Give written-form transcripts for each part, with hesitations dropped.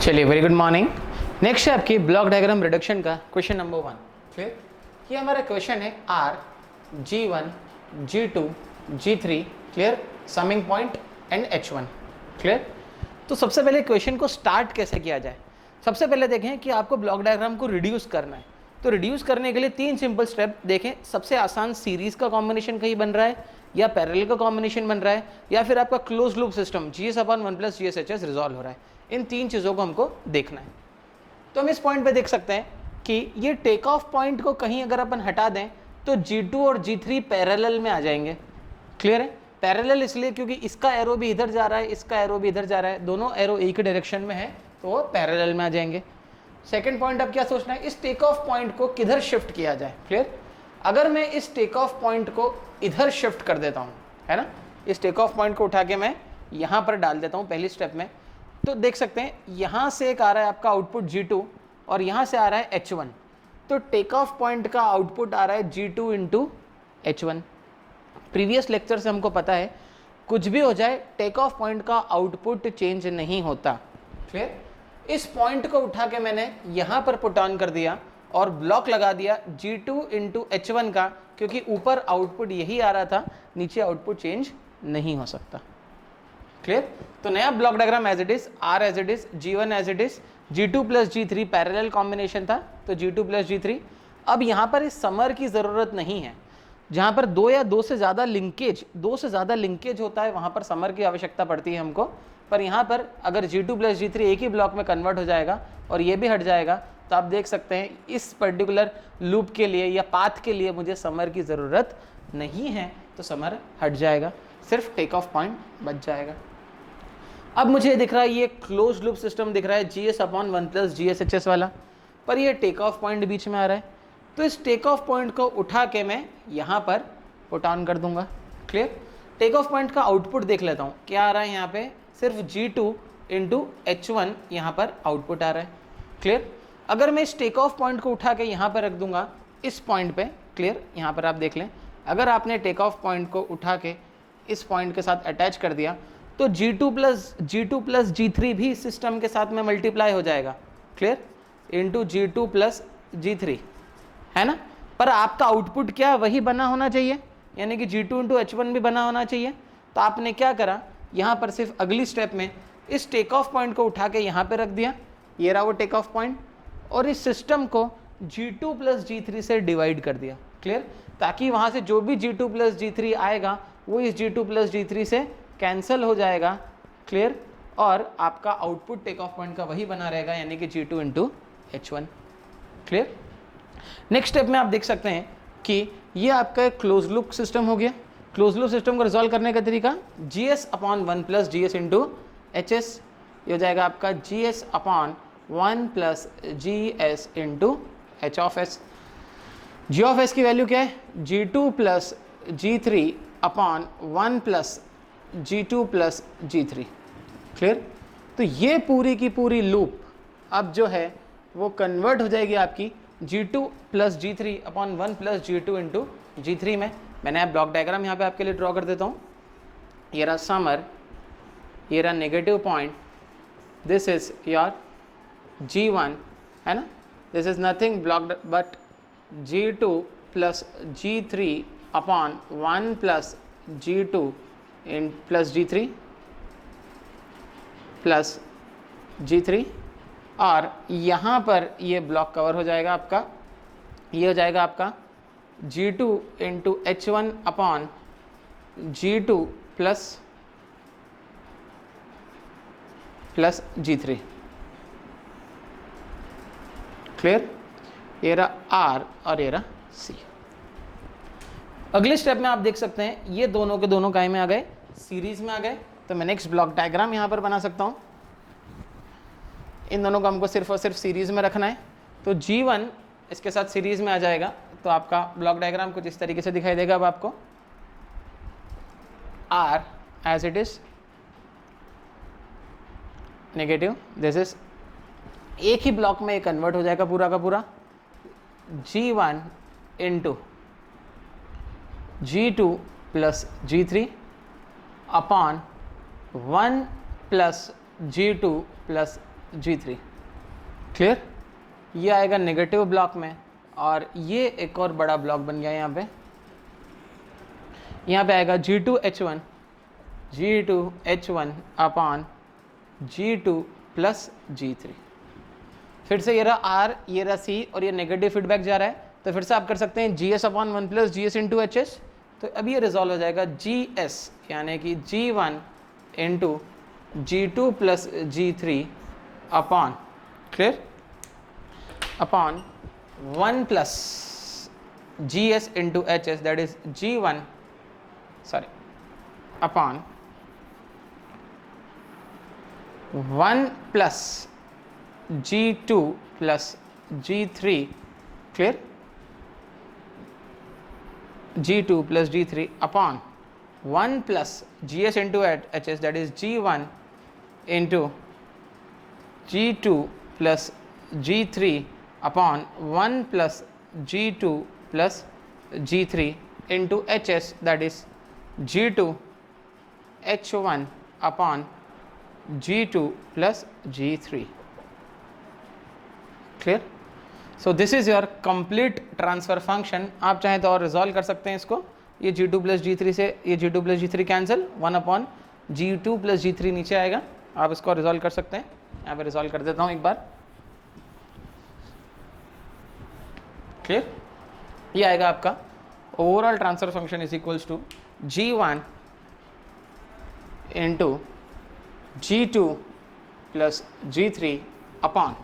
चलिए, very good morning. Next है आपकी ब्लॉक डायग्राम रिडक्शन का क्वेश्चन नंबर 1। क्लियर? ये हमारा क्वेश्चन है R, G1, G2, G3, clear, summing point and H1। Clear? तो सबसे पहले क्वेश्चन को स्टार्ट कैसे किया जाए। सबसे पहले देखें कि आपको ब्लॉक डायग्राम को रिड्यूस करना है, तो रिड्यूस करने के लिए 3 सिंपल स्टेप देखें। सबसे आसान सीरीज का कॉम्बिनेशन कहीं बन रहा है, या पैरेलल का कॉम्बिनेशन बन रहा है, या फिर आपका close loop system GS/1 + GSHS resolve हो रहा है। इन 3 चीज़ों को हमको देखना है। तो हम इस पॉइंट पे देख सकते हैं कि ये टेक ऑफ पॉइंट को कहीं अगर अपन हटा दें तो G2 और G3 पैरेलल में आ जाएंगे। क्लियर है? पैरेलल इसलिए क्योंकि इसका एरो भी इधर जा रहा है, इसका एरो भी इधर जा रहा है, दोनों एरो एक ही डायरेक्शन में है, तो वो पैरेलल में आ जाएंगे। सेकेंड पॉइंट अब क्या सोचना है, इस टेक ऑफ पॉइंट को किधर शिफ्ट किया जाए। क्लियर? अगर मैं इस टेक ऑफ पॉइंट को इधर शिफ्ट कर देता हूँ, है ना, इस टेक ऑफ पॉइंट को उठा के मैं यहाँ पर डाल देता हूँ पहली स्टेप में, तो देख सकते हैं यहाँ से एक आ रहा है आपका आउटपुट G2 और यहाँ से आ रहा है H1। तो टेक ऑफ पॉइंट का आउटपुट आ रहा है G2 into H1। Previous lecture से हमको पता है कुछ भी हो जाए टेक ऑफ पॉइंट का आउटपुट चेंज नहीं होता। क्लियर? इस पॉइंट को उठा के मैंने यहाँ पर पुट ऑन कर दिया और ब्लॉक लगा दिया G2 इंटू H1 का, क्योंकि ऊपर आउटपुट यही आ रहा था, नीचे आउटपुट चेंज नहीं हो सकता। क्लियर? तो नया block diagram as it is, R as it is, G1 as it is, G2 plus G3 parallel combination था, तो G2 प्लस G3। अब यहाँ पर इस समर की ज़रूरत नहीं है। जहाँ पर दो या दो से ज़्यादा लिंकेज होता है वहाँ पर समर की आवश्यकता पड़ती है हमको। पर यहाँ पर अगर G2 प्लस G3 एक ही ब्लॉक में कन्वर्ट हो जाएगा और ये भी हट जाएगा, तो आप देख सकते हैं इस पर्टिकुलर लूप के लिए या पाथ के लिए मुझे समर की ज़रूरत नहीं है, तो समर हट जाएगा, सिर्फ टेक ऑफ पॉइंट बच जाएगा। अब मुझे दिख रहा है ये क्लोज लूप सिस्टम दिख रहा है GS/1 + GSHS वाला, पर ये टेक ऑफ पॉइंट बीच में आ रहा है, तो इस टेक ऑफ पॉइंट को उठा के मैं यहाँ पर पुट ऑन कर दूंगा। क्लियर? टेक ऑफ पॉइंट का आउटपुट देख लेता हूँ क्या आ रहा है। यहाँ पे सिर्फ G2 इंटू H1 यहाँ पर आउटपुट आ रहा है। क्लियर? अगर मैं इस टेक ऑफ पॉइंट को उठा के यहाँ पर रख दूंगा इस पॉइंट पे, क्लियर, यहाँ पर आप देख लें, अगर आपने टेक ऑफ पॉइंट को उठा के इस पॉइंट के साथ अटैच कर दिया तो G2 प्लस G3 भी सिस्टम के साथ में मल्टीप्लाई हो जाएगा। Clear? Into G2 plus G3, है ना। पर आपका आउटपुट क्या वही बना होना चाहिए, यानी कि G2 इंटू H1 भी बना होना चाहिए। तो आपने क्या करा, यहाँ पर सिर्फ अगली स्टेप में इस टेक ऑफ पॉइंट को उठा के यहाँ पे रख दिया, ये रहा वो टेक ऑफ पॉइंट, और इस सिस्टम को G2 प्लस G3 से डिवाइड कर दिया। क्लियर? ताकि वहाँ से जो भी G2 प्लस G3 आएगा वो इस G2 प्लस G3 से कैंसिल हो जाएगा। क्लियर? और आपका आउटपुट टेक ऑफ पॉइंट का वही बना रहेगा, यानी कि G2 into H1। Clear? Next step में आप देख सकते हैं कि ये आपका एक क्लोज लूप सिस्टम हो गया। क्लोज लूप सिस्टम को रिजॉल्व करने का तरीका GS/1 + GS इंटू HS, ये हो जाएगा आपका GS/1 + GS into H(S). G(S) की वैल्यू क्या है, G2 plus G3 upon 1 + G2 plus G3। Clear? तो ये पूरी की पूरी लूप अब जो है वो कन्वर्ट हो जाएगी आपकी G2 plus G3 upon 1 + G2 into G3 में। मैंने ब्लॉक डायग्राम यहाँ पे आपके लिए ड्रॉ कर देता हूँ। ये रहा समर, ये रहा negative point, this is your G1, है ना, this is nothing blocked but G2 plus G3 upon 1 + G2 plus G3 plus G3, और यहाँ पर ये ब्लॉक कवर हो जाएगा आपका, ये हो जाएगा आपका G2 into H1 upon G2 plus G3। Clear? ये रहा R और ये रहा C। अगले स्टेप में आप देख सकते हैं ये दोनों के दोनों काय में आ गए, सीरीज में आ गए। तो मैं नेक्स्ट ब्लॉक डायग्राम यहाँ पर बना सकता हूँ। इन दोनों को हमको सिर्फ और सिर्फ सीरीज में रखना है, तो G1 इसके साथ सीरीज में आ जाएगा, तो आपका ब्लॉक डायग्राम कुछ इस तरीके से दिखाई देगा। अब आपको R as it is negative, this is एक ही ब्लॉक में कन्वर्ट हो जाएगा पूरा का पूरा, G1 into G2 plus G3 upon 1 + G2 plus G3। Clear? ये आएगा नेगेटिव ब्लॉक में, और ये एक और बड़ा ब्लॉक बन गया यहाँ पे आएगा G2H1 upon G2 plus G3। फिर से ये रहा R, ये रहा C, और ये नेगेटिव फीडबैक जा रहा है, तो फिर से आप कर सकते हैं GS upon 1 plus GS into HS। तो अब ये रिजॉल्व हो जाएगा GS यानी कि G1 into G2 plus G3 upon, clear, upon 1 plus GS into HS, that is G1, sorry, upon 1 plus G2 plus G3, clear, G2 plus G3 upon 1 plus GS into HS, that is G1 into G2 plus G3 upon 1 plus G2 plus G3 into HS, that is G2 H1 upon G2 plus G3। Clear? So this is your complete transfer function. आप चाहें तो और resolve कर सकते हैं इसको। ये G2 plus G3 से ये G2 plus G3 cancel, 1 upon G2 plus G3 नीचे आएगा। आप इसको रिजॉल्व कर सकते हैं। यहाँ पे रिजॉल्व कर देता हूँ एक बार। क्लियर? ये आएगा आपका overall transfer function is equals to G1 into G2 plus G3 upon,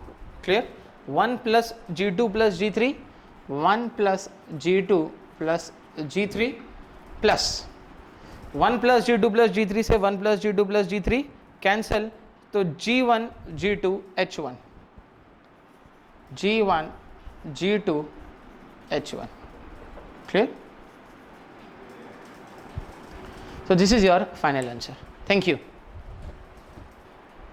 clear, 1 plus G2 plus G3, 1 plus G2 plus G3 plus 1 plus G2 plus G3 से 1 plus G2 plus G3 cancel, तो G1 G2 H1, G1 G2 H1। Clear? So this is your final answer. Thank you.